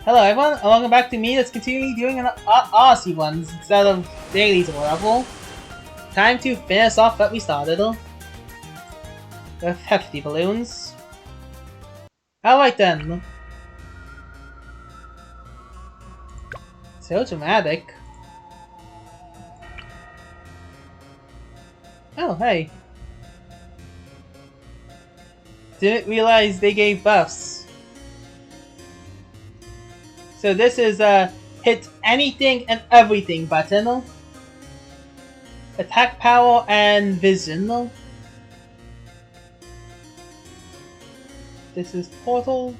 Hello everyone, and welcome back to me. Let's continue doing an Odyssey ones instead of dailies or whatever. Time to finish off what we started with hefty balloons. Alright then. So dramatic. Oh, hey. Didn't realize they gave buffs. So this is a hit anything and everything button. Attack power and vision. This is portal.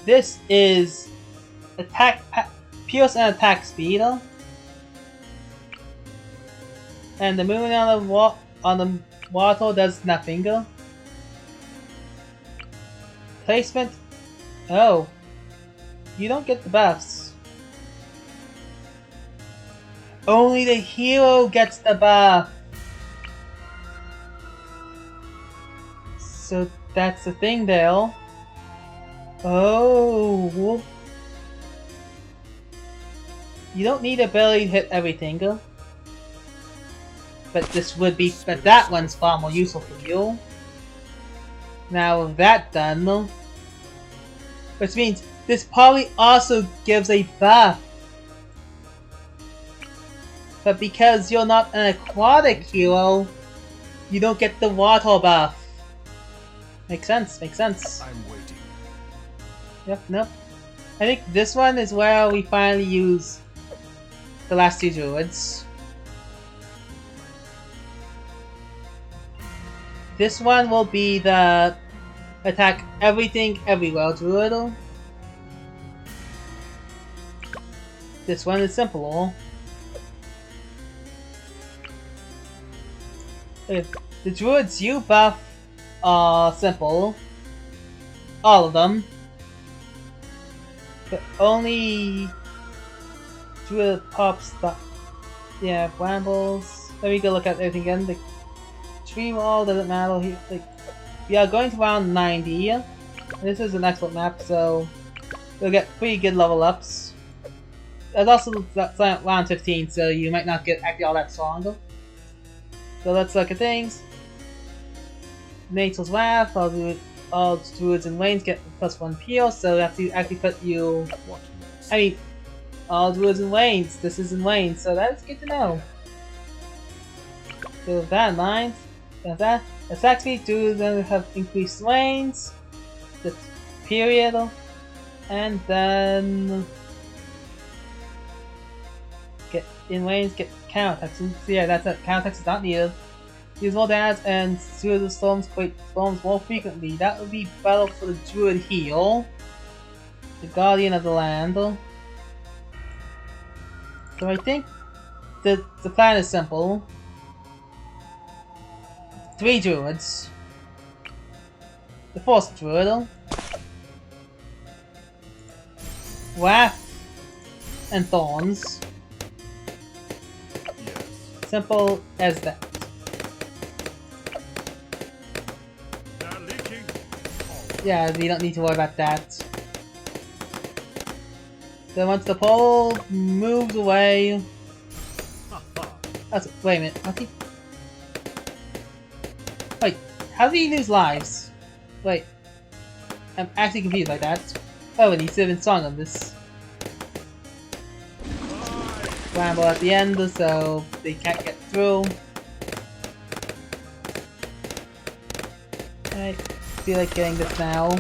This is attack, pierce and attack speed. And the movement on the water does nothing. Placement. Oh. You don't get the buffs. Only the hero gets the buff. So that's the thing there. Oh. You don't need ability to hit everything. But that one's far more useful for you. Now with that done, which means this probably also gives a buff. But because you're not an aquatic hero, you don't get the water buff. Makes sense, makes sense. I'm waiting. Yep, nope. I think this one is where we finally use the last two druids. This one will be the attack everything everywhere druid. This one is simple. If the druids you buff are simple, all of them, but only druid pops stuff. Yeah, brambles. Let me go look at everything again. The tree wall doesn't matter here. Like, we are going to round 90. This is an expert map, so we'll get pretty good level ups. There's also round 15, so you might not get actually all that strong. So let's look at things. Nature's Wrath, all druids and wanes get +1 peel, so we have to actually put you... I mean, all druids and wanes, this is in wanes, so that's good to know. So with that in mind, that attack speed, druids then have increased wanes, the period, and then... Get in wanes, get counterattacks. So yeah, that's it. Counterattacks is not needed. Use more damage and druid storms create storms more frequently. That would be better for the druid heal, the guardian of the land. So I think the plan is simple. 3 druids. The first druid. Wrath and thorns. Simple as that. Yeah, we don't need to worry about that. Then once the pole moves away... wait a minute, wait, how did he lose lives? Wait, I'm actually confused by that. Oh, and he's even strong on this. Ramble at the end, so they can't get through. I feel like getting this now.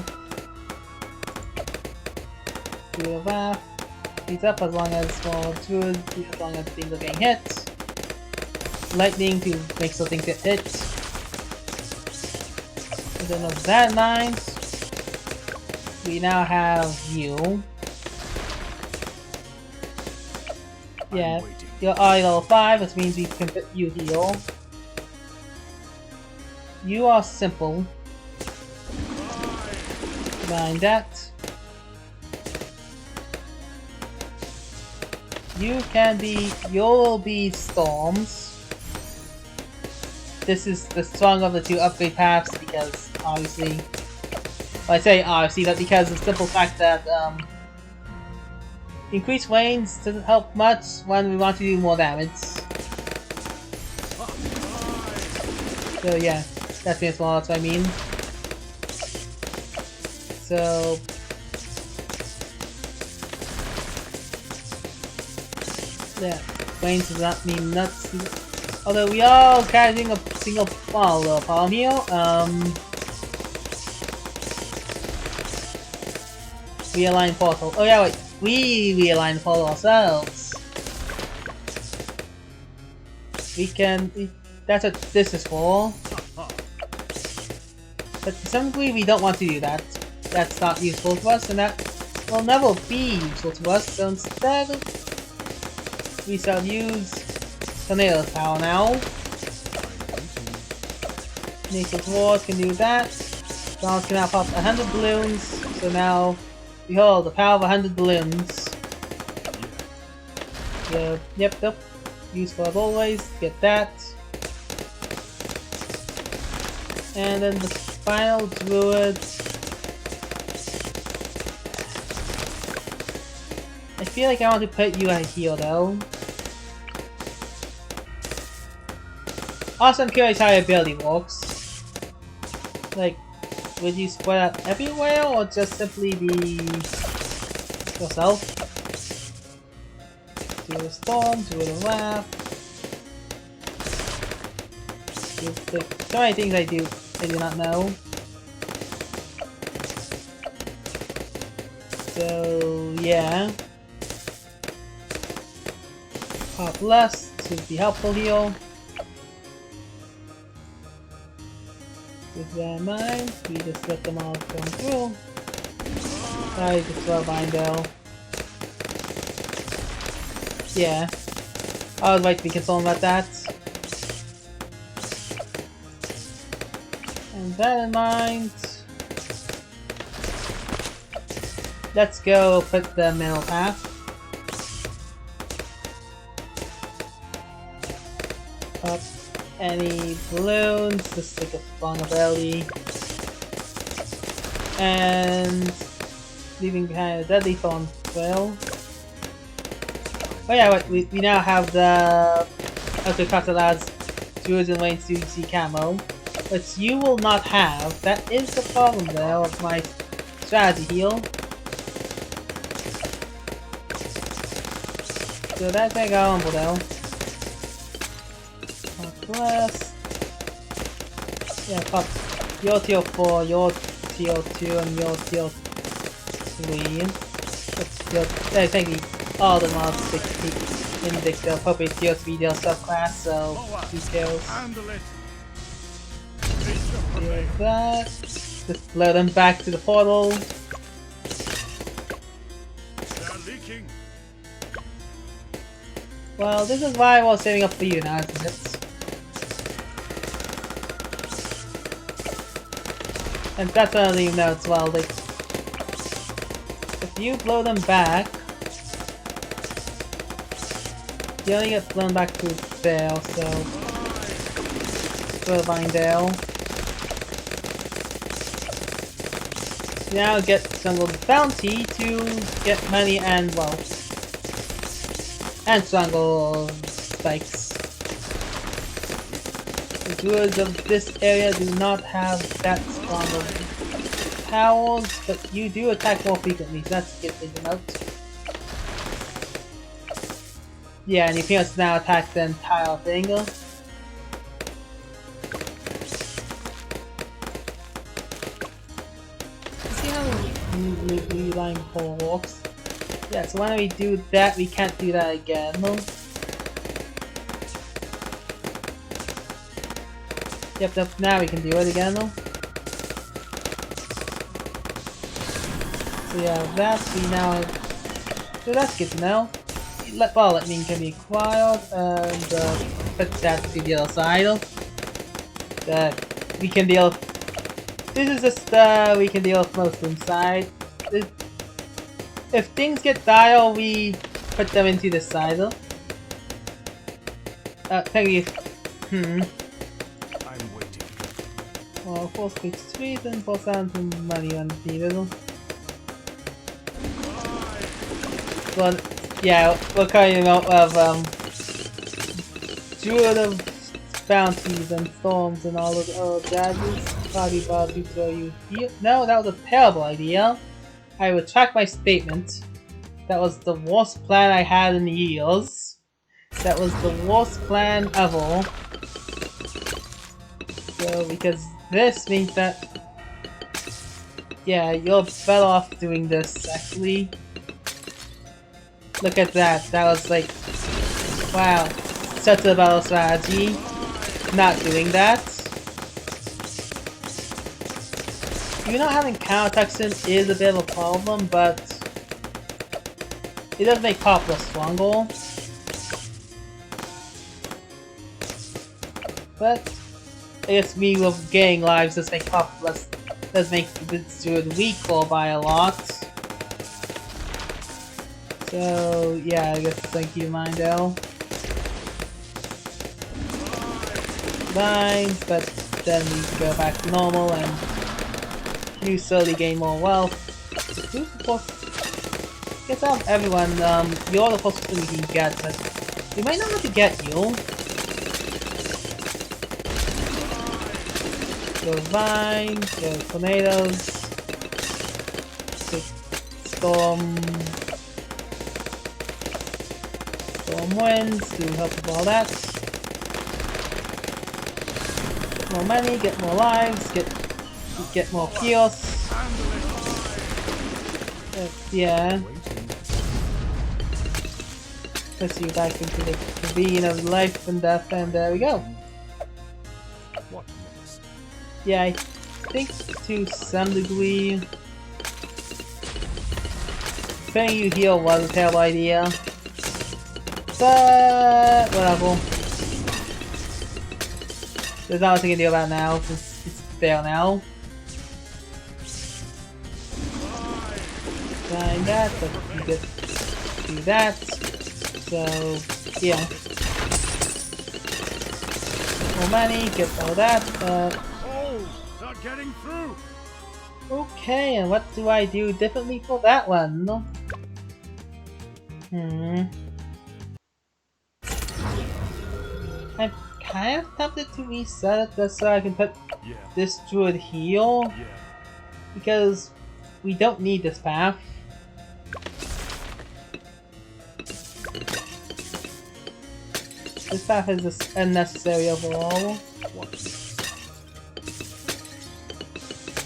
Do a wrath. He's up as long as small druids, as long as things are getting hit. Lightning to make so things get hit. And then with that in mind, we now have you. Yeah, you're already level 5, which means we can put you heal. You are simple. Mind that. You'll be storms. This is the stronger of the two upgrade paths because obviously, well, I say obviously that because of the simple fact that increased range doesn't help much when we want to do more damage. So yeah, that's the small, that's what I mean. So yeah, range does not mean nuts. Although we are carrying a single problem here. Realign portal. Oh yeah, wait. We realign the portal ourselves. We can. That's what this is for. But to some degree, we don't want to do that. That's not useful to us, and that will never be useful to us. So instead, we shall use Tornado Power now. Nature's Wars can do that. Donald can now pop 100 balloons. So now, behold, the power of 100 balloons. So, yep. Useful as always. Get that. And then the final druid. I feel like I want to put you right here though. Also, I'm curious how your ability works. Like, would you spread out everywhere or just simply be yourself? Do a storm, do a wrath. So many things I do not know. So yeah. Pop less should be helpful here. With that in mind, we just let them all come through. Sorry, the throw Bindell. Yeah. I would like to be concerned about that. And that in mind, let's go put the middle path. Up any balloons, just like a vulnerability. And leaving behind a deadly thorn trail. Oh yeah, wait, we now have the Ultra Catalad's Druids and Lanes CC camo. Which you will not have. That is the problem there of my strategy here. So that's gonna go on though. Plus, yeah, pop your tier 4, your tier 2, and your tier 3. Yeah, technically all the mobs in the appropriate tier 3 deal subclass, so who cares? Like that. Just blow them back to the portal. Well, this is why I was saving up for you now, isn't it? And that's another thing you know as well, like, if you blow them back, you only get blown back to there, so Turbine Dale. You now get Jungle's bounty to get money and wealth. And Jungle spikes. The druids of this area do not have that strong of powers, but you do attack more frequently, so that's a good thing to note. Yeah, and you can also now attack the entire thing. See how the line pole works? Yeah, so when we do that, we can't do that again. Yep, now we can do it again though. So yeah, that we now... So that's good to know. Well, that means can be acquired, and put that to the other side. We can deal... This is just, we can deal with most inside. If things get dire, we put them into the side. Technically, I'm waiting. Well, force clicks 3, then force down to money on the needle. Well, yeah, we're calling out of druid of bounties and storms and all of jazz. Probably about to throw you here. No, that was a terrible idea. I retract my statement. That was the worst plan I had in years. That was the worst plan ever. So, because this means that... Yeah, you're better off doing this, actually. Look at that. That was like... Wow. Such a battle strategy. Not doing that. You know, having counter-attack is a bit of a problem, but... It does make Poplar stronger. But... I guess me with gaining lives does make Poplar does make this druid weaker by a lot. So, yeah, I guess thank you, Mindell. Lines, but then we go back to normal and you slowly gain more wealth. Who's the first? Guess out of everyone, you're the first person we can get, but we might not want to get you. Go vine, go tornadoes, storm winds to help with all that. Get more money, get more lives, get more heals. Yeah. Let's see back into the ravine of life and death, and there we go. Yeah, I think to some degree, paying you heal was a terrible idea. But whatever. There's not much I can do about it now, since it's there now. Find that, but you get to do that. So, yeah. More money, get all that, not getting through. Okay, and what do I do differently for that one? I'm kind of tempted to reset it just so I can put this druid here. Because we don't need this path. This path is just unnecessary overall.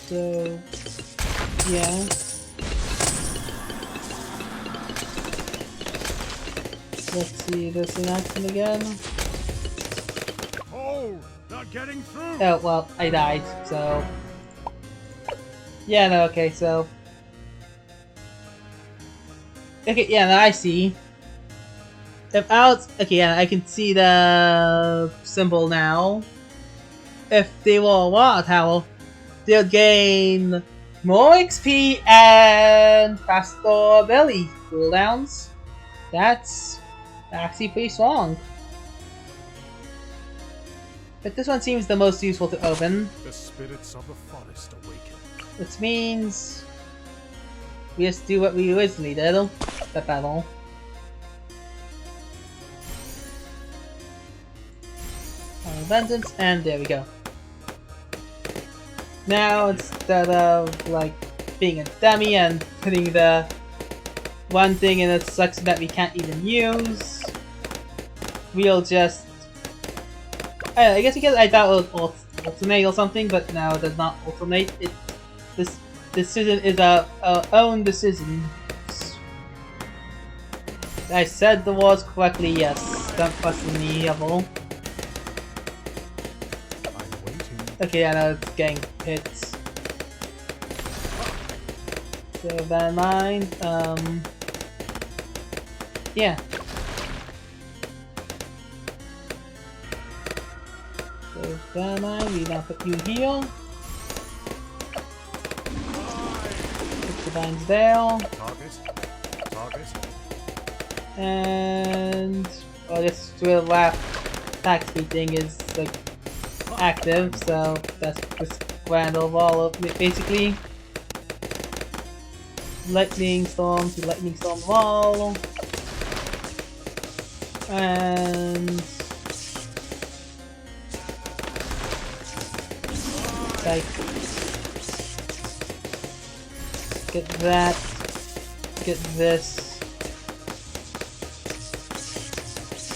So, yeah. Let's see this in action again. Oh, not getting through. Oh, well, I died, so... Yeah, no, okay, so... Okay, yeah, no, I see. If out... Okay, yeah, I can see the symbol now. If they were a water tower, they'll gain more XP and faster ability cooldowns. That's actually pretty strong. But this one seems the most useful to open. The spirits of the forest awaken. Which means we just do what we originally did. The battle. Vengeance, and there we go. Now, instead of, like, being a dummy and putting the one thing in a section that we can't even use, we'll just... I guess because I thought it would alternate or something, but no, it does not alternate. This decision is our own decision. I said the words correctly, yes. Don't question me at all. Okay, I know it's getting hits. So that in mind, yeah. So that in mind, we now put you here. Put the vines there. Target. And this drill lap attack speed thing is like active, so that's just grand overall of it basically. lightning storm to lightning storm wall. And like get that, get this.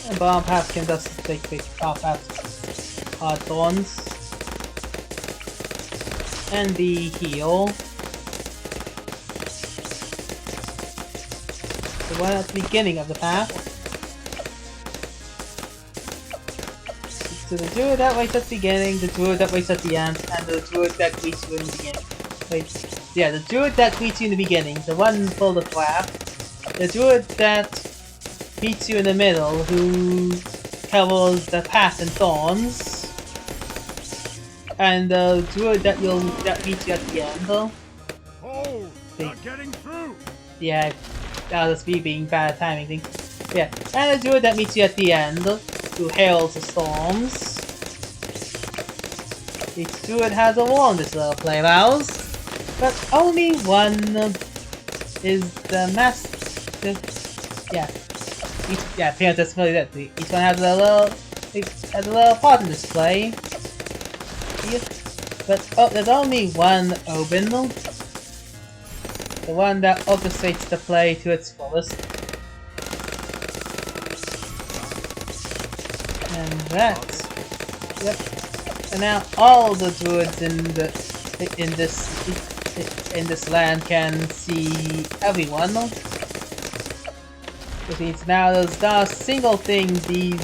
And bomb path can just take big top path hard thorns. And the heal. The one at the beginning of the path. So the druid that waits at the beginning, the druid that waits at the end, and the druid that greets you in the beginning. Wait, yeah, the druid that greets you in the beginning, the one full of crap. The druid that meets you in the middle, who covers the path and thorns. And the druid that meets you at the end, though. Oh, not getting through. Yeah, that was me being bad timing thing. Yeah, and the druid that meets you at the end, who hails the storms. Each druid has a wall in this little playhouse, but only one is the master. Yeah, pretty much that's really that. Each one has a little part in display. But there's only one Obyn, the one that orchestrates the play to its fullest. And that, yep. And now all the druids in this land can see everyone. Which means now there's not a single thing these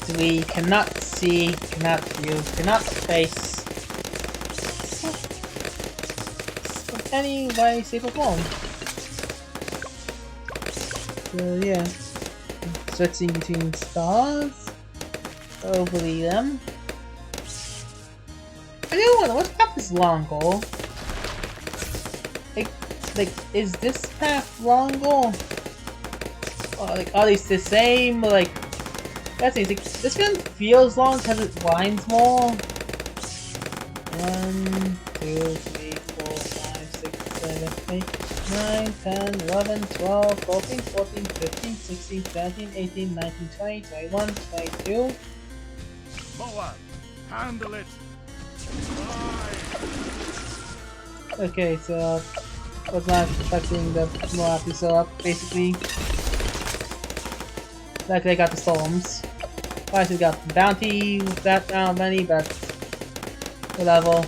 three cannot see, cannot view, cannot face. Any way, shape, or form. So yeah, switching between stars, overlay them. I do wonder what path is longer. Like, is this path longer? Or like, are these the same? Like, let's see. Like, this one feels long because it winds more. 1, 2, 3, 4, 5, 6, 7, 8, 9, 10, 11, 12, 14, 14, 15, 16, 17, 18, 19, 20, 21, 22. Moab, handle it. Okay, so was not expecting the Moab to show up, basically. Like they got the storms. I actually got the bounty with that many, but whatever.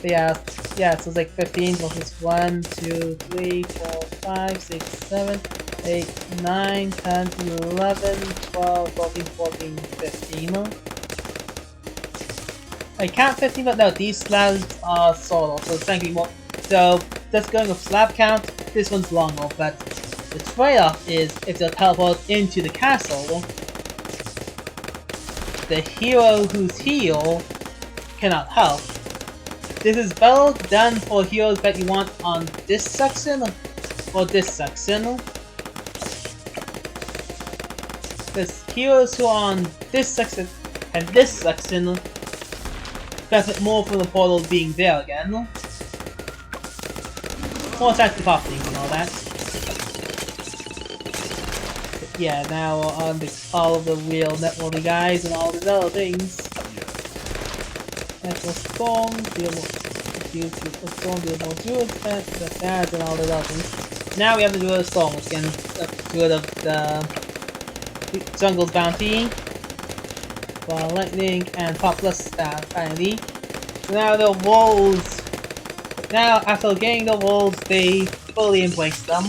But yeah, so it's like 15 versus 1, 2, 3, 4, 5, 6, 7, 8, 9, 10, 11, 12, 13, 14, 15. I count 15, but no, these slabs are solo, so it's going to be more. So, just going with slab count, this one's longer, but the trade-off is if they'll teleport into the castle, the hero who's heal cannot help. This is better done for heroes that you want on this section or this section. Because heroes who are on this section and this section benefit more from the portal being there again. More attractive options and all that. But yeah, now on all of the real networking guys and all these other things. Natural storm, deal more druids, that and all those other things. Now we have the druid of storm, which can druid of the jungle's bounty. Ball lightning and poplar staff finally. So now the wolves. Now after getting the wolves, they fully embrace them,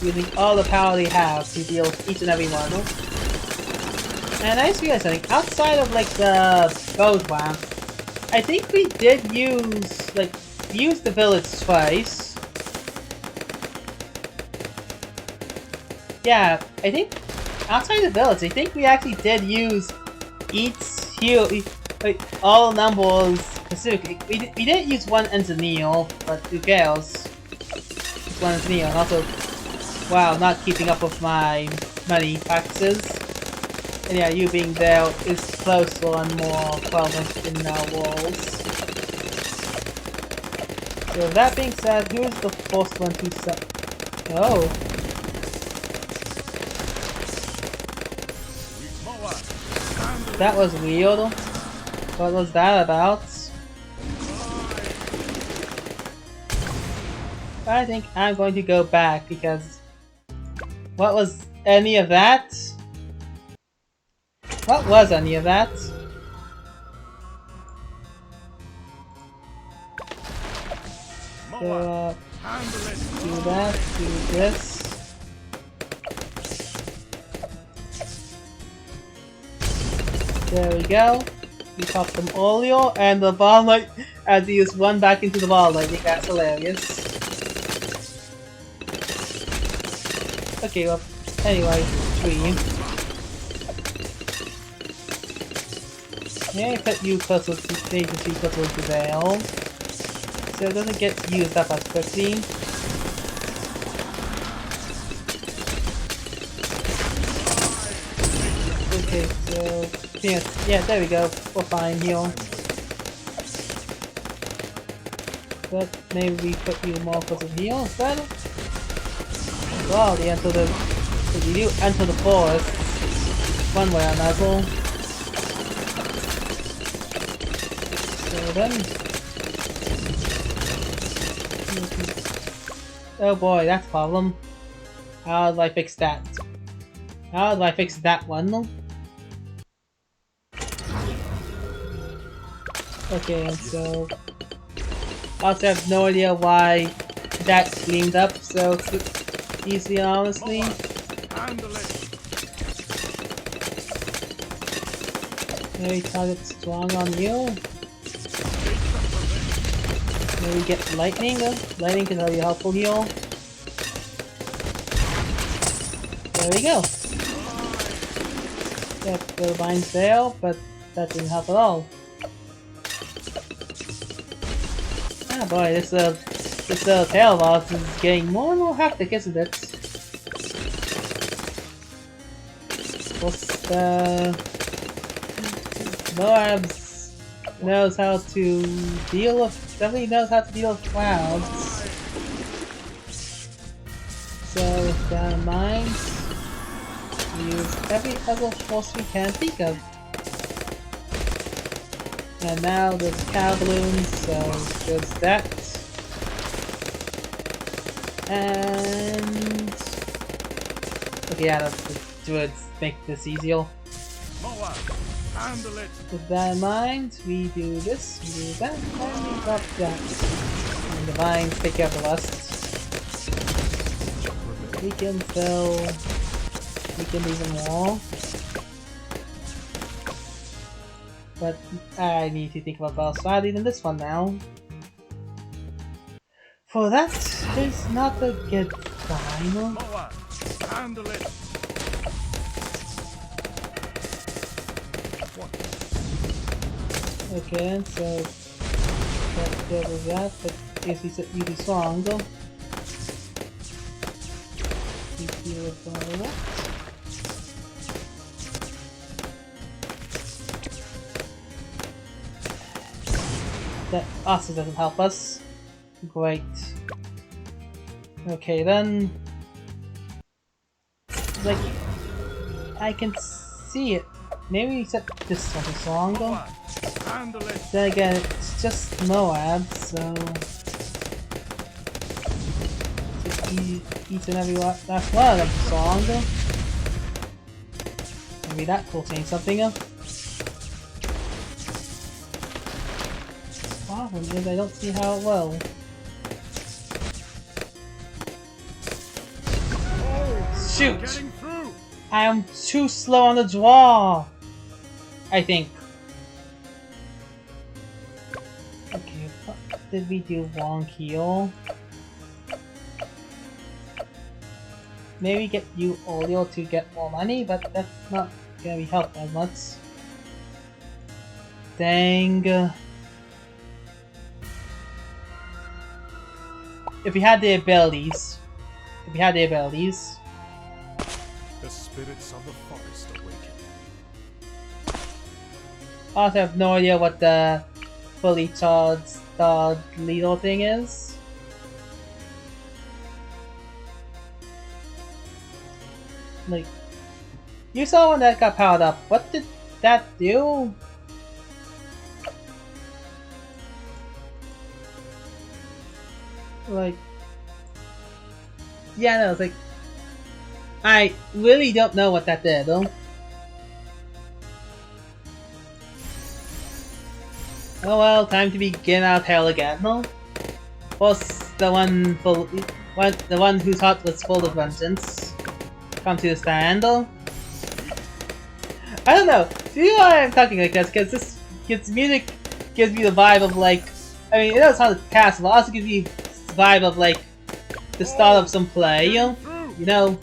using all the power they have to deal with each and every one. And I just realized something. Outside of like the gold one, I think we did use the village twice. Yeah, I think outside the village, I think we actually did use each hero, like all numbers specifically. We didn't use one engineer, but who cares? Just one engineer, and also, wow, not keeping up with my money practices. And yeah, you being there is closer and more relevant in our worlds. So that being said, who is the first one to set? Oh. That was weird. What was that about? I think I'm going to go back because... What was any of that? What was any of that? So, do that, do this. There we go. We pop some oleo and the ball light as he is run back into the ball. I think that's hilarious. Okay, well, anyway, 3. May I put you closer to agency closer to Veil, so it doesn't get used up as quickly. Okay, so yeah, there we go. We're fine here. But maybe we put you more closer here instead. Well, the enter the if you do enter the forest, one way or another. So then, oh boy, that's a problem. How do I fix that? How do I fix that one? Okay, so I also have no idea why that gleamed up so easy, honestly. Maybe target strong on you. Maybe get lightning. Lightning can be helpful here. There we go. Yep, the bind fail, but that didn't help at all. Ah boy, this tail boss is getting more and more hectic, isn't it? What's Moabs knows how to deal with, definitely knows how to deal with clouds. So with that in mind, we use every other force we can think of. And now there's cow balloons, so there's that. And okay, yeah, the druids make this easier. With that in mind, we do this, we do that, and we drop that. And the vines take care of the rest. We can fill, we can even more. But I need to think about better strategy than this one now. For that is not a good time. Handle it. Okay, so that was that, but yes, he's really strong though. Deal with all that. That also doesn't help us. Great. Okay then. Like, I can see it. Maybe we set this one to stronger. Then again, it's just Moab, so just each and every last one of them stronger. Maybe that will change something up. Problem is, I don't see how it will. Shoot! I am too slow on the draw! I think. Okay, what did we do wrong here? Maybe get you Oleo to get more money, but that's not gonna be helped as much. Dang. If we had the abilities. The spirits of the forest awaken. I also have no idea what the fully charged the little thing is. Like, you saw when that got powered up. What did that do? Like, yeah, no, it's like, I really don't know what that did, though. Oh well, time to begin our tale again, no? Was the one whose heart was full of vengeance come to the stand, though? I don't know. See why I'm talking like this? Because music gives me the vibe of like, I mean, it does sound like cast, but also gives me the vibe of like the start of some play, you know.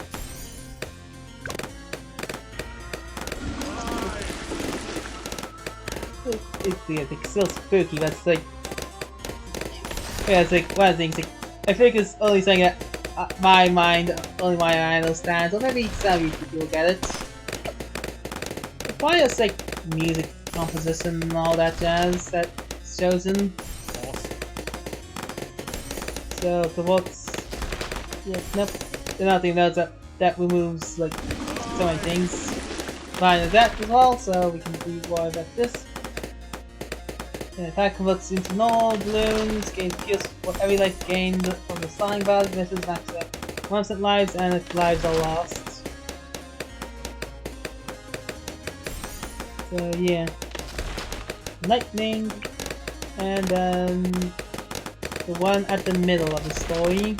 It's still spooky, but it's like, yeah, it's like one of the things. Like, I think it's only saying that only my mind understands, or maybe some of you will get it. Why is like music composition and all that jazz that chosen? So the what's nope, there's nothing else that removes like so many things. Fine with that as well, so we can do more about this. The attack converts into normal balloons, gains pierce for every life gained from the flying valve, misses max at 1% lives, and its lives are lost. So yeah. Lightning, and then the one at the middle of the story.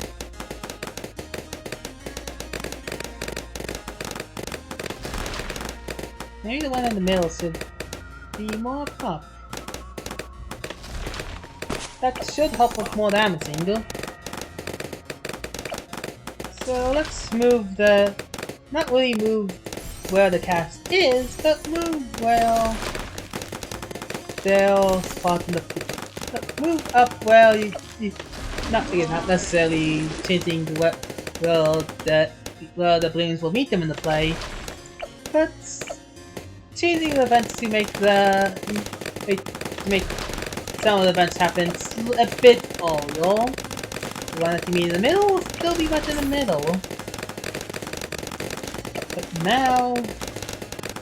Maybe the one in the middle should be more up. That should help with more damaging. So let's move the... not really move where the cast is, but move where they'll spot in the... move up where you not necessarily changing the where the balloons will meet them in the play, but changing the events to make some of the events happen a bit earlier. The one that you meet in the middle will still be much in the middle. But now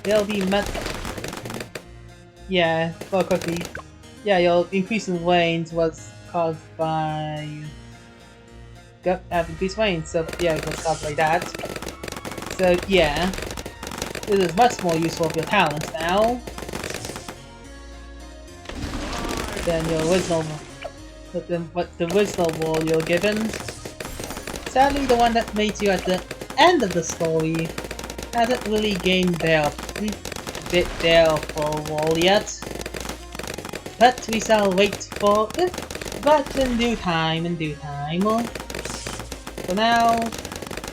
they'll be much... yeah, more quickly. Yeah, your increase in range was caused by... increased range, so yeah, it was caused by that. So yeah, this is much more useful of your talent now than your original, what the original role you're given. Sadly, the one that made you at the end of the story hasn't really gained their full role yet. But we shall wait for it, but in due time, For now,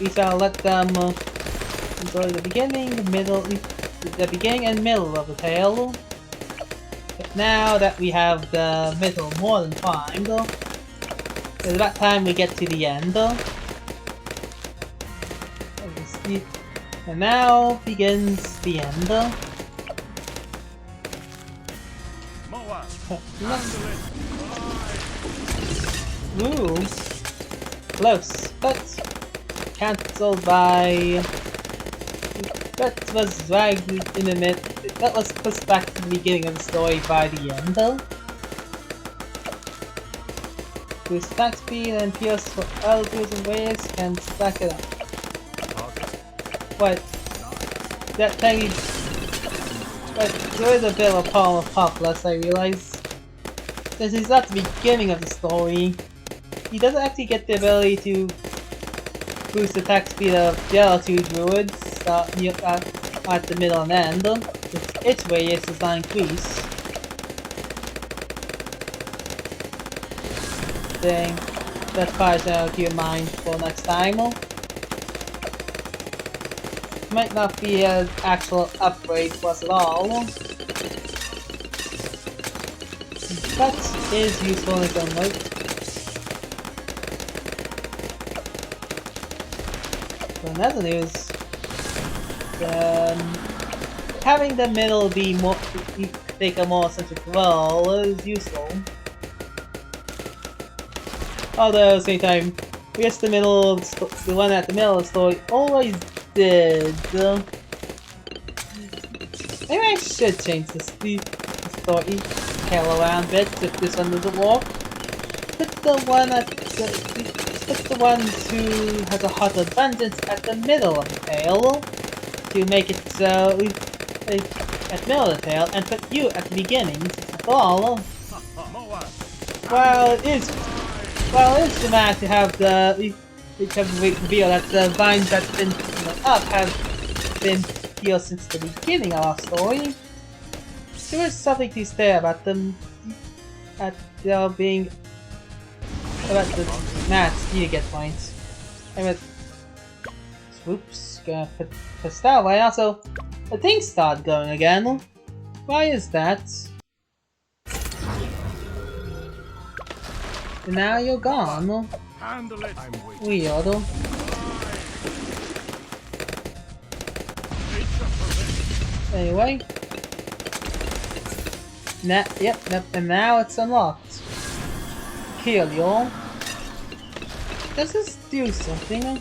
we shall let them enjoy the beginning, the beginning and middle of the tale. But now that we have the middle more than primed, it's about time we get to the end. And now begins the end. Ooh, close, but cancelled by... that was dragged in a minute. That was pushed back to the beginning of the story by the end, though. Boost attack speed and pierce for altitudes and ways can stack it up. What? That thing... but there is a bit of a problem with Populus, I realize. Since he's at the beginning of the story, he doesn't actually get the ability to boost attack speed of the other two druids at the middle and end. Its radius does not increase. Dang, that's probably something to keep in mind for next time. Might not be an actual upgrade for us at all, but is useful in its own way. So in other news, having the middle be more take a more centric role is useful. Although at the same time, I guess the one at the middle of the story always did. Maybe I should change the story tail around a bit if this one doesn't work. Put the ones who has a heart of vengeance at the middle of the tail to make it so at the middle of the tail, and put you at the beginning. That's all. Well, it is dramatic to have the reveal that the vines that's been up have been here since the beginning of our story. There is something to say about them, being about the mats. You get points. Anyway, whoops, gonna put that away. Also, the things start going again. Why is that? And now you're gone. Handle it. I'm waiting. Weird. Anyway. Yep, and now it's unlocked. Kill you. Does this do something?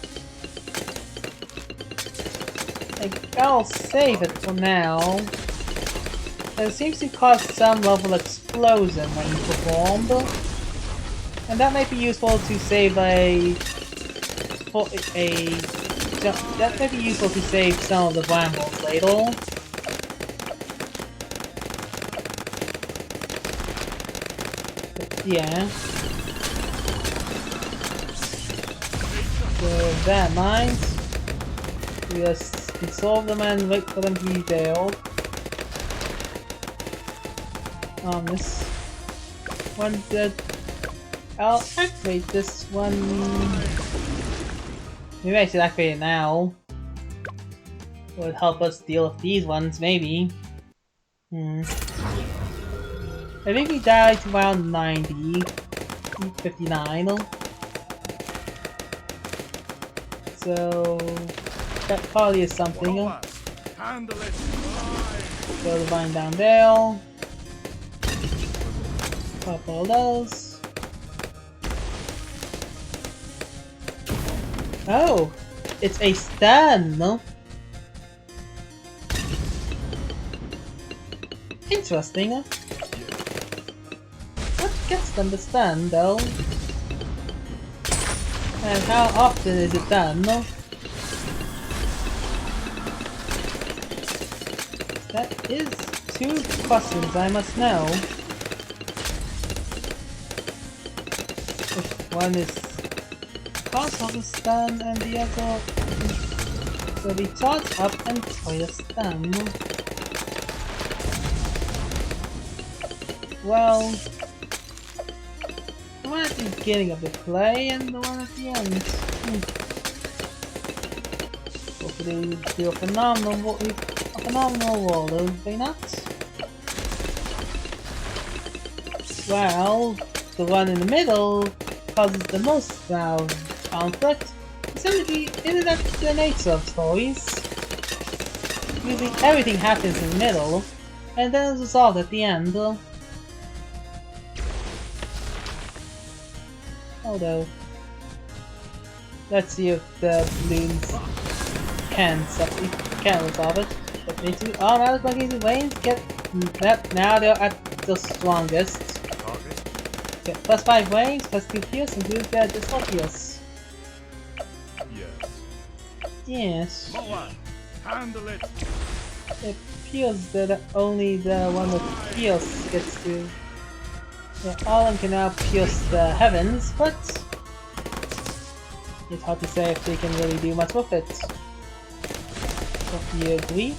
I'll save it for now. It seems to cause some level of explosion when performed. And that might be useful to save that might be useful to save some of the brambles later. But yeah. So that mind. We just dissolve them and wait for them to be failed. This one did. I'll activate this one. Maybe I should activate it now. It would help us deal with these ones, maybe. I think we died to around 90. 59. So that probably is something. Throw the vine down there. Pop all those. Oh, it's a stand, no? Interesting. What gets them to stand, though? And how often is it done? That is two questions I must know. If one is part of the stand and the other. So we charge up and try the stand. Well, the one at the beginning of the play and the one at the end. Hopefully they do a phenomenal roll, don't they not? Well, the one in the middle causes the most conflict. Essentially, isn't that the nature of stories? Usually everything happens in the middle, and then it's resolved at the end. Although, let's see if the Bloons can resolve it. But they do automatically the waves get now they're at the strongest. Get plus 5 waves, plus 2 pierce, and do get this 4 pierce. Yes. Handle it. It appears that only the one with pierce gets to. Yeah, all of them can now pierce the heavens, but it's hard to say if they can really do much with it. If you agree,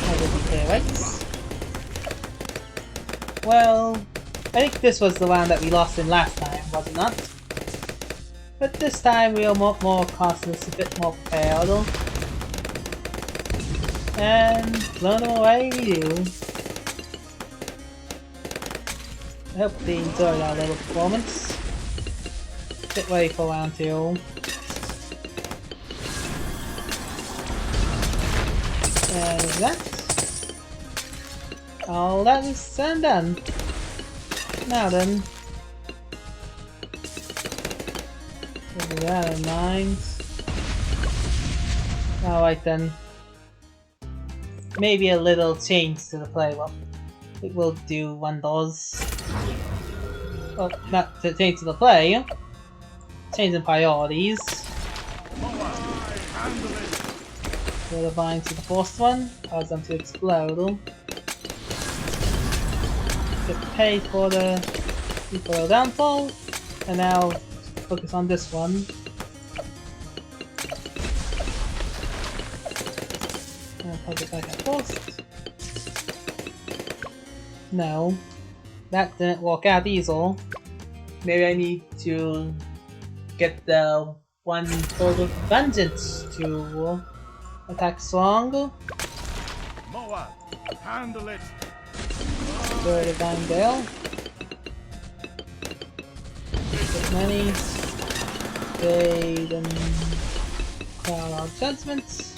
I will be correct. Well, I think this was the one that we lost in last time, was it not? But this time we are more cautious, a bit more prepared. And blown them away we do. I hope they enjoyed our little performance. Get ready for round 2. And with that, all that is said and done. Now then, that in mind. Alright then. Maybe a little change to the play. Well, it will do wonders. Well, not to change to the play. Change in priorities. We're divine to the first one, cause them to explode. Get paid for the downfall, and now focus on this one. And plug it back at first. No, that didn't work out either. Maybe I need to get the one for the vengeance to attack strong. Moab, handle it. Go to Divine Gale. Get many. Fade and cloud our judgments.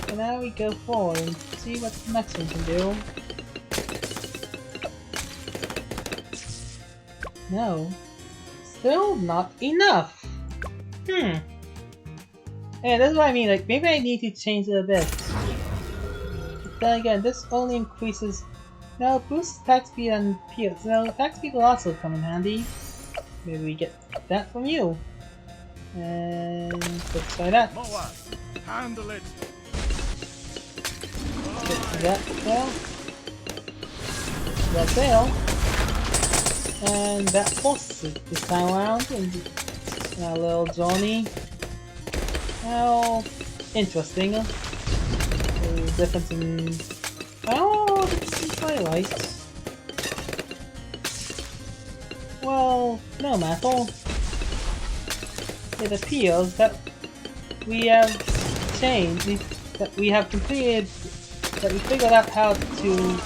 And now we go forward and see what the next one can do. No. Still not enough. Yeah, that's what I mean, like, maybe I need to change it a bit. But then again, this only increases... No, boosts attack speed and pierce. No, attack speed will also come in handy. Maybe we get that from you. And let's try that. Moab, handle it. Get that fail. That fail. And that forces it this time around. And our little Johnny. How interesting. The difference in... Oh, this is highlight. Well, no matter. It appears that we have changed, that we have completed, that we figured out how to...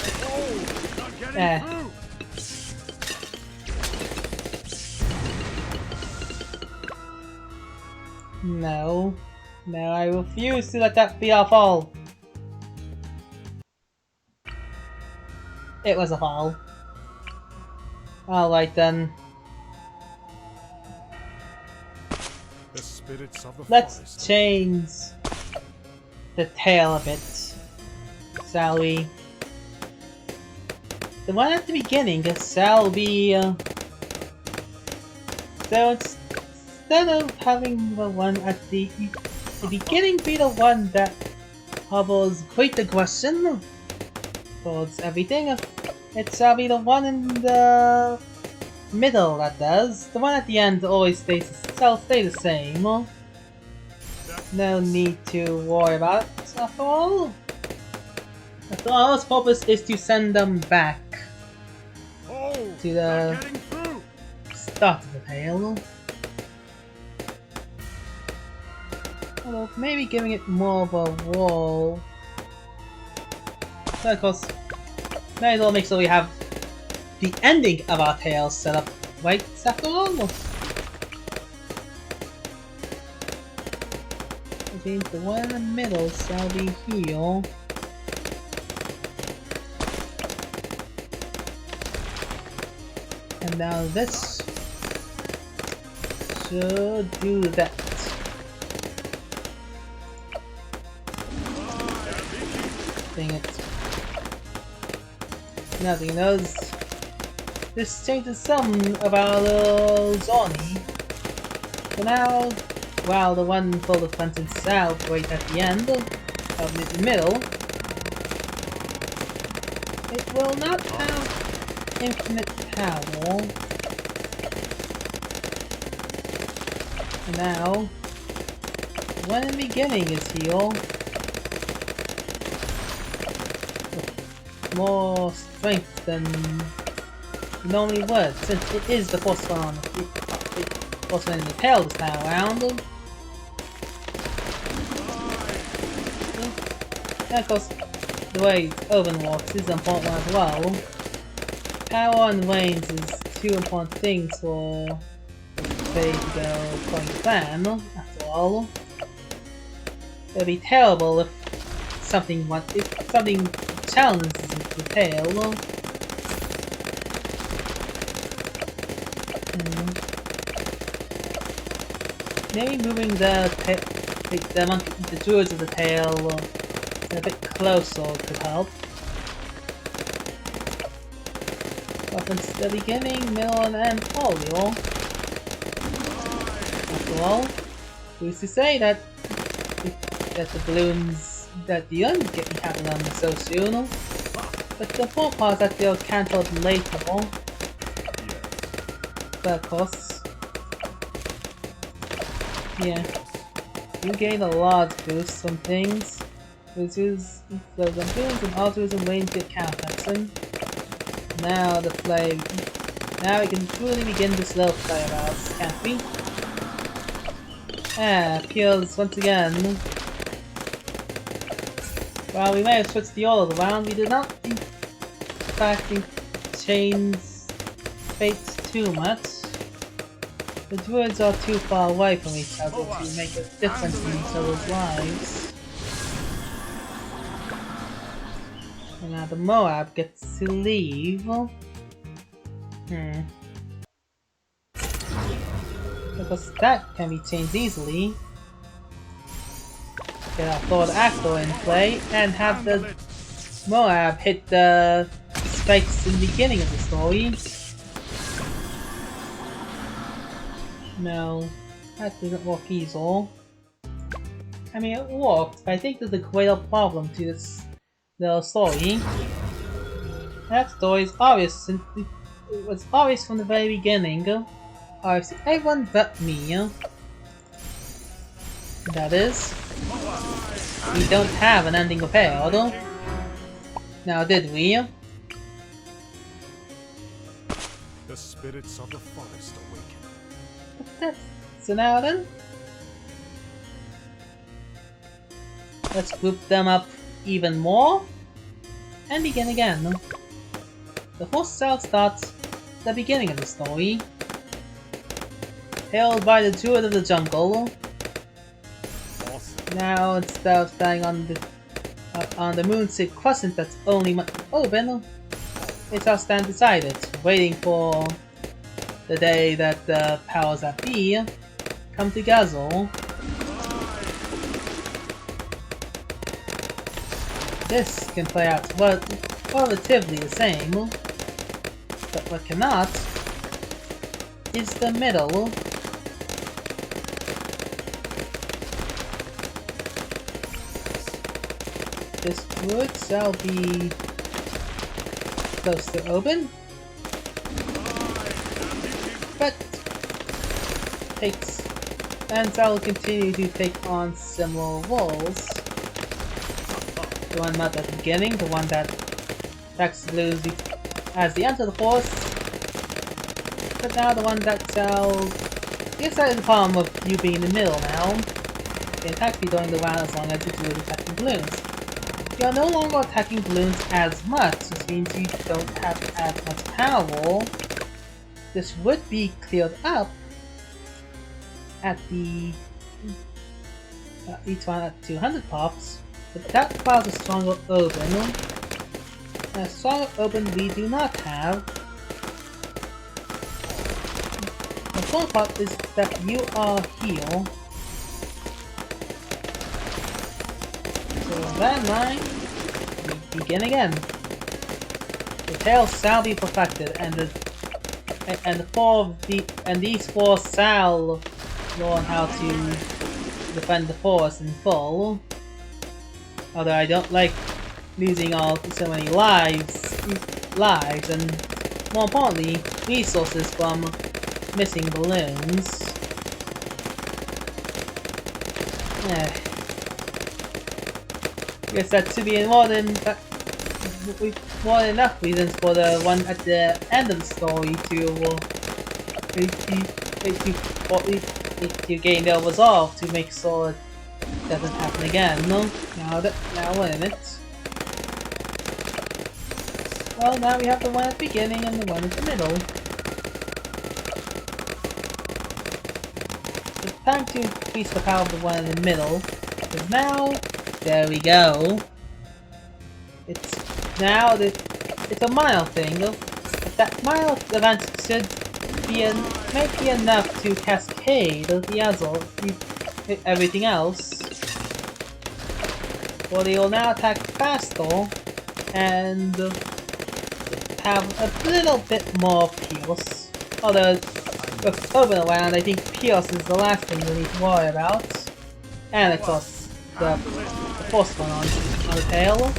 No. No, I refuse to let that be our fall. It was a fall. Alright then. The spirits of the Let's forest. change the tail a bit, shall we? The one at the beginning shall be... so instead of having the one at the beginning be the one that harbors great aggression towards everything, it shall be the one in the middle that does. The one at the end always shall stay the same. No need to worry about it after all. After all, its purpose is to send them back to the start of the tale. Although maybe giving it more of a wall. So of course, might as well make sure we have the ending of our tale set up right after all. Which means the one in the middle shall be here. And now this should do that. Dang it. Nothing knows. This changes some of our little journey. For now, while the one full of sentence south right at the end of the middle, it will not have infinite power. And now, the one in the beginning is here. More strength than you normally would, since it is the first one in the tail this time around. And of course, the way Obyn works is important as well. Power and range is two important things for the to go according to plan, after all. It would be terrible if something challenges the tail. maybe moving the druids of the tail a bit closer could help. But since the beginning, middle, and end folio. After all, who's to say that the balloons that the end getting happen on so soon? But the full part that they'll cancelled later. But of course, yeah, you gain a large boost from things. Which is so the balloons and altars and range get counteracting. Now the play. Now we can truly begin to slow play about, can't we? Appeals once again. While we may have switched the orders around, we did not in fact change fates too much. The druids are too far away from each other to make a difference in each other's lives. And now the Moab gets to leave. Because that can be changed easily. Get our third actor in play and have the Moab hit the spikes in the beginning of the story. No, that didn't work either. I mean, it worked, but I think there's a greater problem to this little story. That story is obvious. It was obvious from the very beginning. Obvious to everyone but me. That is, we don't have an ending prepared. Now, did we? The spirits of the forest awaken. So now then, let's group them up even more and begin again. The first cell starts at the beginning of the story, hailed by the druid of the jungle. Now, instead of staying on the moon-shaped crescent that's only Obyn, it's our stand beside it, waiting for the day that the powers that be come together. This can play out relatively the same, but what cannot is the middle. This druid shall be close to Obyn, but shall continue to take on similar roles. The one not at the beginning, the one that attacks Bloons as the enter the force, but now the one that shall... Yes, that is the problem of you being in the middle now. The attack be going the round as long as you do attacking Bloons. You are no longer attacking Bloons as much, which means you don't have as much power. This would be cleared up at the... each one at 200 pops, but that requires a stronger Obyn. And a stronger Obyn we do not have. The fun part is that you are here. So with that in mind, we begin again. The tail shall be perfected, and these four shall learn how to defend the forest in full. Although I don't like losing so many lives, and more importantly, resources from missing balloons. Guess that should be more than enough reasons for the one at the end of the story to gain their resolve to make sure it doesn't happen again. No, now wait a minute. Well, now we have the one at the beginning and the one at the middle. It's time to increase the power of the one in the middle, because now, there we go. It's a minor thing, but that minor event should be might be enough to cascade the Azul everything else. Well, they will now attack faster and have a little bit more Pierce. Although, with Obyn around, I think Pierce is the last thing we need to worry about. And of course, the first one on the tail.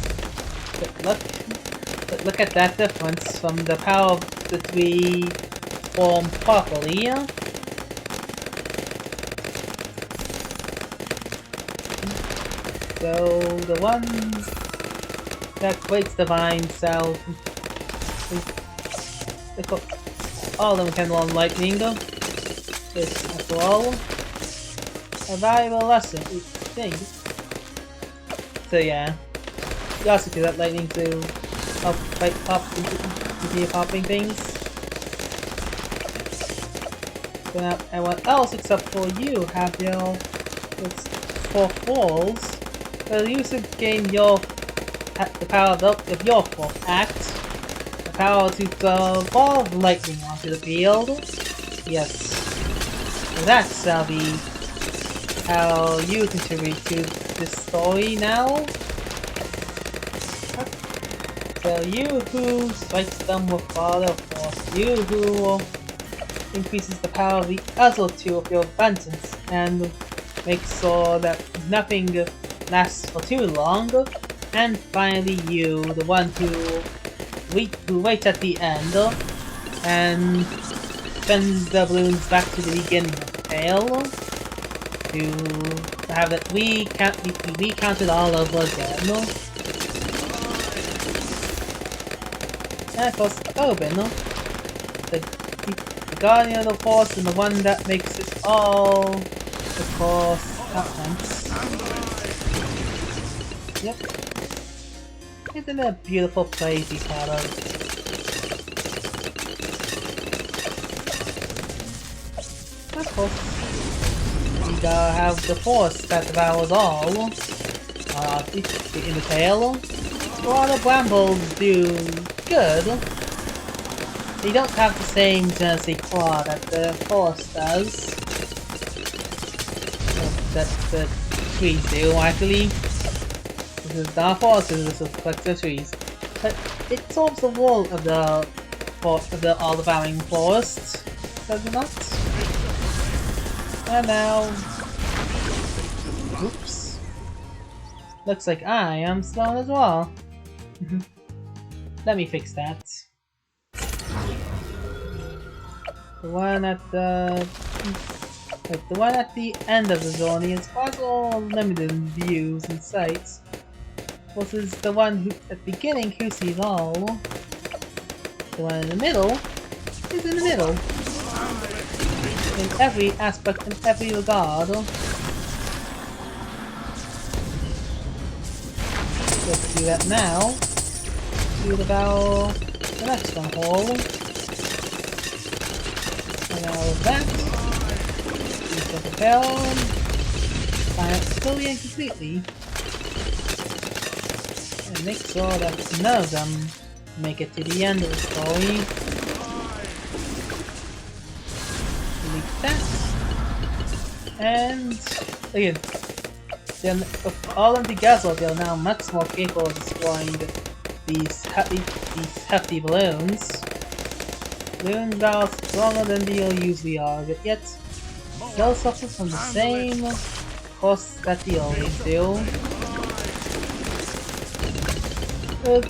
But look at that difference from the power of the three form properly. So the one that creates divine cell, all of them can learn lightning though. It's after all a valuable lesson, I think. So yeah, you also do that lightning to help fight continue popping things. So now everyone else except for you have your 4 falls. So you should gain the power of your 4th act. The power to ball lightning onto the field. Yes. So that's how you contribute to this story now. So you who strikes them with Father Force. You who increases the power of the other 2 of your vengeance and makes sure that nothing lasts for too long. And finally you, the one who waits at the end and sends the balloons back to the beginning of the tale to have it recounted all over again. And of course Obyn, the guardian of the force and the one that makes it all, of course, happens. Yep. Isn't it a beautiful place he's part of? Of course, we gotta have the force that devours all. In the tail. While the brambles do good, they don't have the same Jersey claw that the force does. That the trees do, actually. This is not force, this is the trees. But it solves the wall of the all-devouring forest, does it not? And now... Oops. Looks like I am slow as well. Let me fix that. The one at the end of the journey is quite all limited in views and sights. Versus the one who at the beginning who sees all. The one in the middle is in the middle. In every aspect, in every regard. Let's do that now. Do about the next one hole. And now with that. Use the propel. Find it slowly and completely. And make sure that none of them make it to the end of the story. Delete that. And again, then with all of them together, they're now much more capable of destroying these hefty balloons. Balloons are stronger than they usually are, but yet still suffer from the same costs that they always do. It would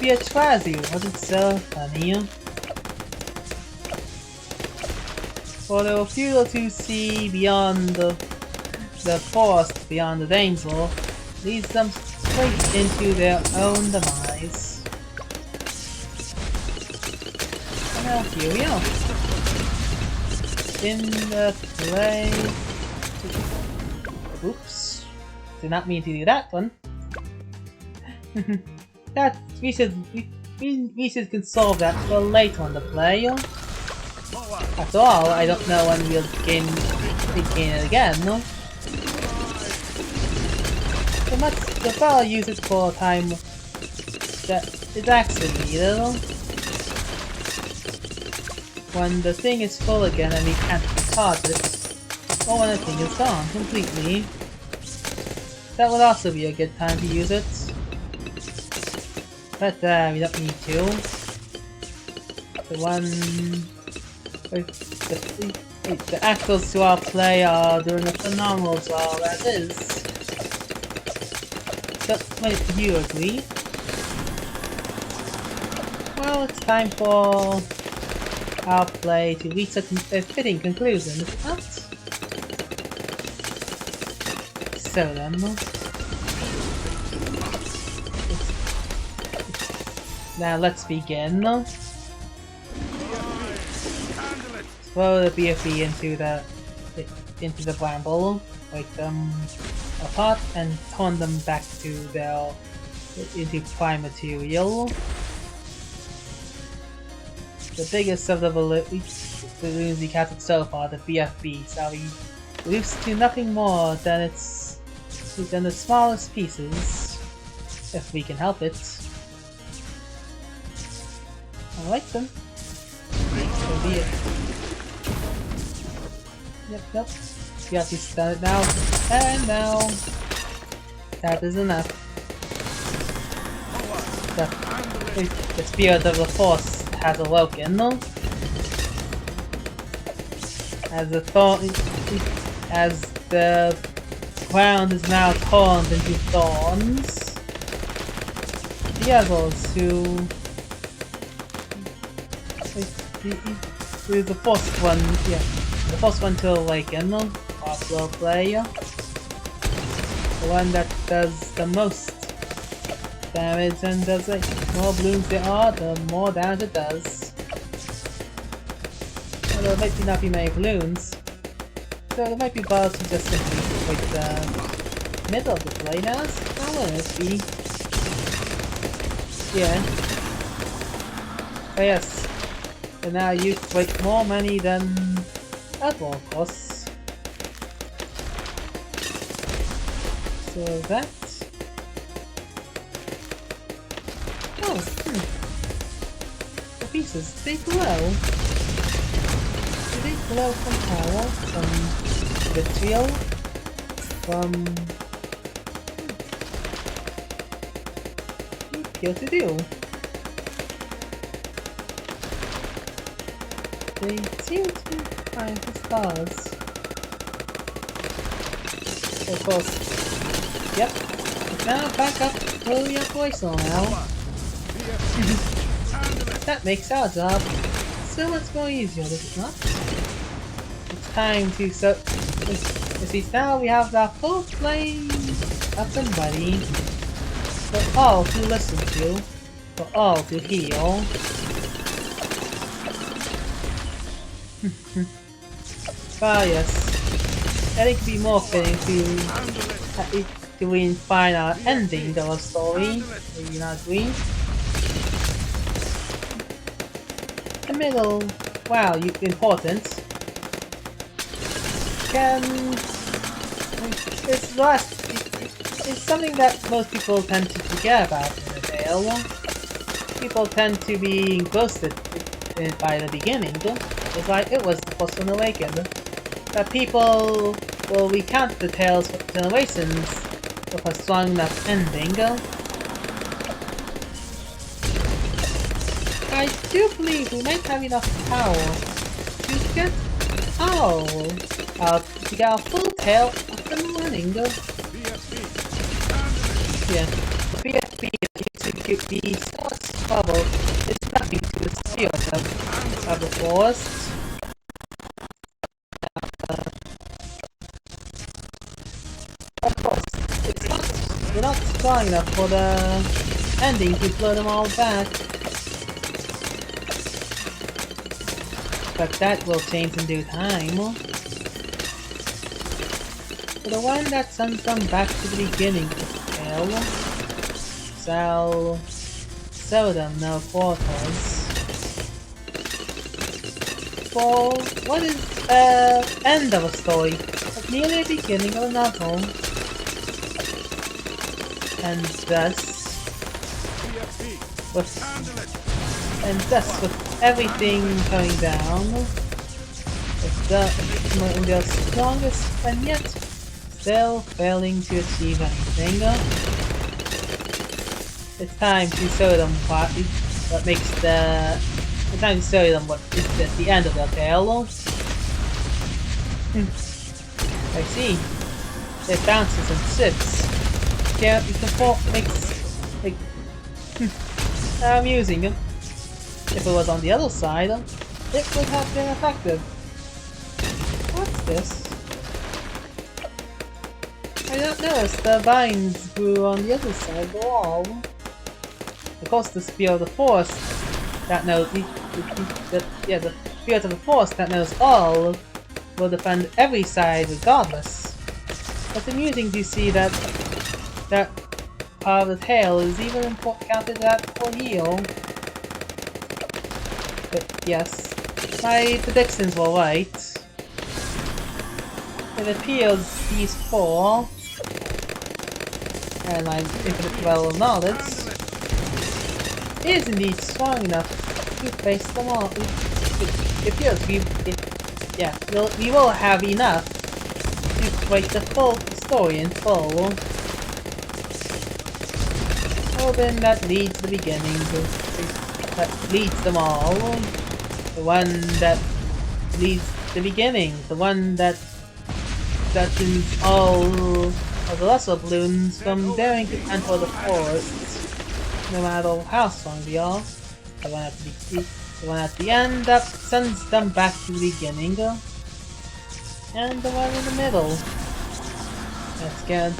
be a tragedy, wasn't it so funny? For the refusal to see beyond the forest, beyond the danger, leads them straight into their own demise. And now here we are. In the play... Oops. Did not mean to do that one. We should consolve that for later on the play. After all, I don't know when we'll gain it again. So far, use it for a time that is actually needed. when the thing is full again and we can't recharge it, or when the thing is gone completely. That would also be a good time to use it. But we don't need to. The actors to our play are doing a phenomenal job as is. Don't you agree? Well, it's time for our play to reach a fitting conclusion, is it not? So then... Now let's begin. Throw the BFB into the bramble, break them apart, and turn them back into prime material. The biggest of the balloons we captured so far, the BFBs, are reduced to nothing more than the smallest pieces, if we can help it. I like them. So be it. Yep. We have to start it now. And now. That is enough. The spirit of the force has awoken. As the ground is now torn into thorns. The others who the first one, the first one to awaken, will play. The one that does the most damage and does it. The more balloons there are, the more damage it does. Although there might not be many balloons, so it might be better to just simply break the middle of the playhouse. How will it be? Yeah. But yes. And now you break more money than Edward costs. So that. Oh, The pieces, they glow. Do they glow from power? From vitriol? From... What to do? They seem to find the stars. Of course. Yep. It's now back up fully operational now. That makes our job so much more easier, does it not? It's time to see now we have the full flame up and ready. For all to listen to. For all to heal. Ah yes, that could be more fitting to find our ending of our story. Do you not agree? The middle, wow, important. It's something that most people tend to forget about in the tale. People tend to be ghosted by the beginning. It's like it was the first one awakened. That people will recount the tales for generations with a strong enough ending. I do believe we might have enough power to get our full tale up and running. Yeah, the BFB is the source bubble is nothing to the spirit of the forest. Of course, we're not strong enough for the ending to blow them all back. But that will change in due time. For the one that sends them back to the beginning of the tale, shall show them no portals. For what is the end of a story, but nearly the beginning of a novel, and thus, And thus, with everything going down, in their strongest and yet still failing to achieve anything, it's time to show them what makes the... It's time to show them what is at the end of their tail. I see. It bounces and shifts. Yeah, you can makes like amusing. If it was on the other side, it would have been effective. What's this? I don't notice the vines grew on the other side of the wall. Of course, the spear of the forest that knows the spirit of the forest that knows all will defend every side regardless. It's amusing to see that part of the tail is even counted that for heal. But yes, my predictions were right. It appears these four, and my infinite well of knowledge, is indeed strong enough to face them all. It appears we will have enough to write the full story in full. Obyn that leads the beginning, that leads them all. The one that leads the beginning, the one that threatens all of the lesser balloons from daring to enter the forest, no matter how strong they are. The one at the end that sends them back to the beginning, and the one in the middle. That's good.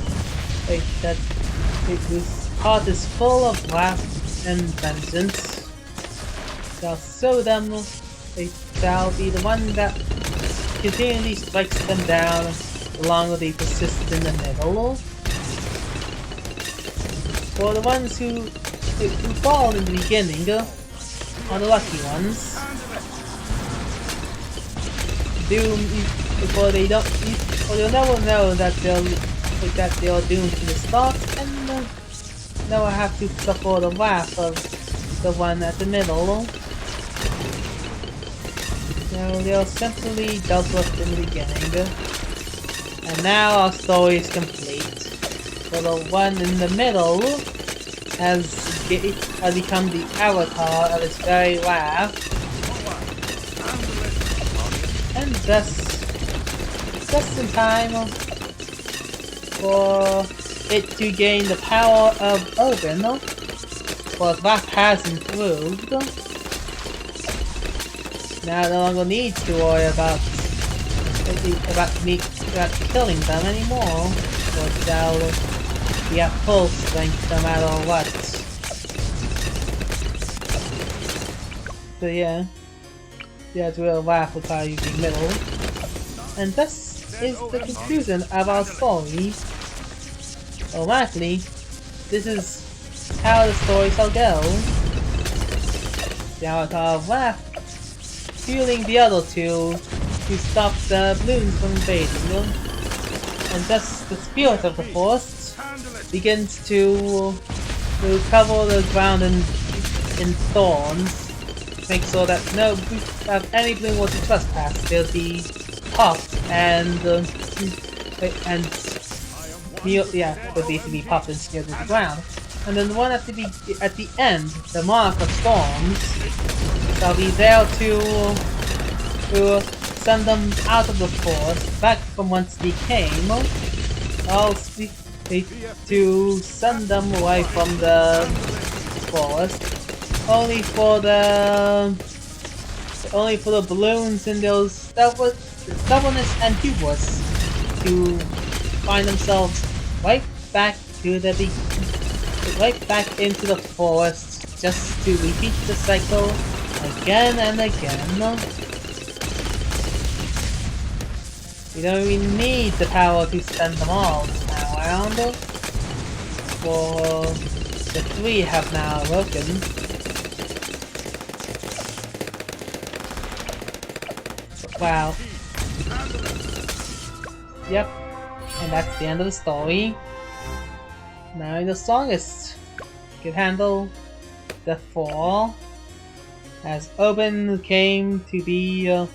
This heart is full of wrath and vengeance. Shall show them. They shall be the one that continually strikes them down, along with they persist in the middle. For the ones who fall in the beginning are the lucky ones. Before they'll never know that they're doomed to the start, and never have to suffer the wrath of the one at the middle. No, they're simply dealt with in the beginning. And now our story is complete. For the one in the middle has become the avatar of its very wrath. And thus, just in time for it to gain the power of Obyn, for its wrath has improved. Now it no longer needs to worry about killing them anymore, for it shall be at full strength no matter what. So yeah, its real wrath will probably be middle. And this is the conclusion of our story. Automatically, this is how the story shall go. The Avatar of Wrath fueling the other two to stop the balloons from invading, and thus the spirit of the forest begins to cover the ground in thorns, make sure that any balloon was to trespass, they'll be popped and they'll basically popped and scared to the ground. And then the one at the end, the mark of storms, shall be there to send them out of the forest, back from whence they came, to send them away from the forest, only for the balloons and those stubbornness and hubris to find themselves right back into the forest, just to repeat the cycle again and again. We don't even need the power to send them all now around, for the three have now awoken. Wow. Yep, and that's the end of the story. Now the strongest can handle the fall, as Obyn came to be the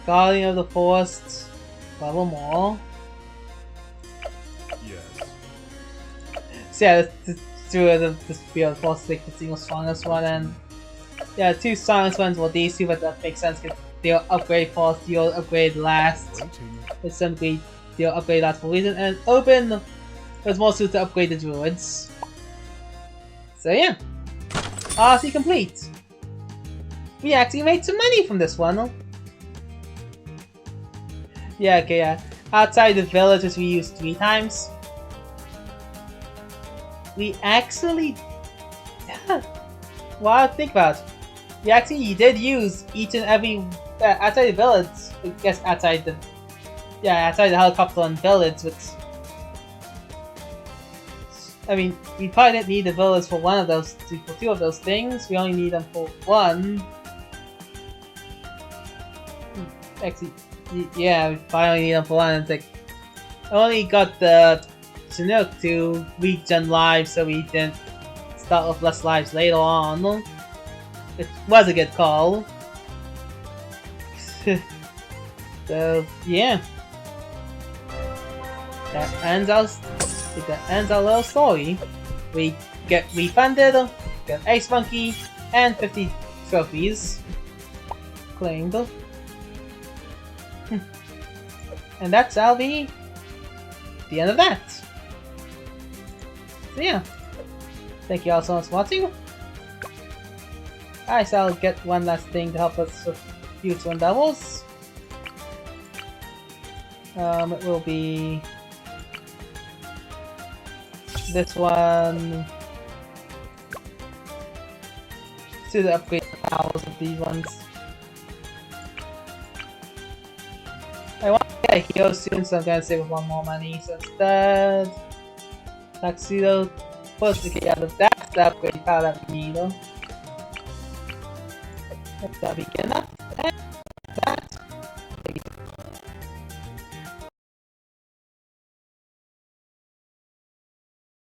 guardian of the forest forevermore. Yes. So yeah, this druid of this be the forest like the single strongest one, and yeah, two strongest ones were these two, but that makes sense because they'll upgrade first, you'll upgrade last. Waiting. It's simply they'll upgrade last for a reason, and Obyn was more suited to upgrade the druids. So yeah, RC complete. We actually made some money from this one. Yeah, okay, yeah. Outside the village, which we used 3 times, we actually... well, think about it. We actually did use each and every... outside the village, I guess outside the... yeah, outside the helicopter and village, which... I mean, we probably didn't need the village for one of those, for 2 of those things. We only need them for 1. Actually, yeah, we probably only need them for 1. It's like, I only got the Chinook to regen lives, so we didn't start with less lives later on. It was a good call. So, yeah. That ends our little story. We get refunded, get Ice Monkey, and 50 trophies claimed. And that'll be the end of that. So yeah, thank you all so much for watching. I shall get one last thing to help us with future endeavors. It will be this one to the upgrade the powers of these ones. I want to get a hero soon, so I'm gonna save 1 more money. So instead, Tuxedo, first to get out of that's the upgrade power that we need. That'll be good enough.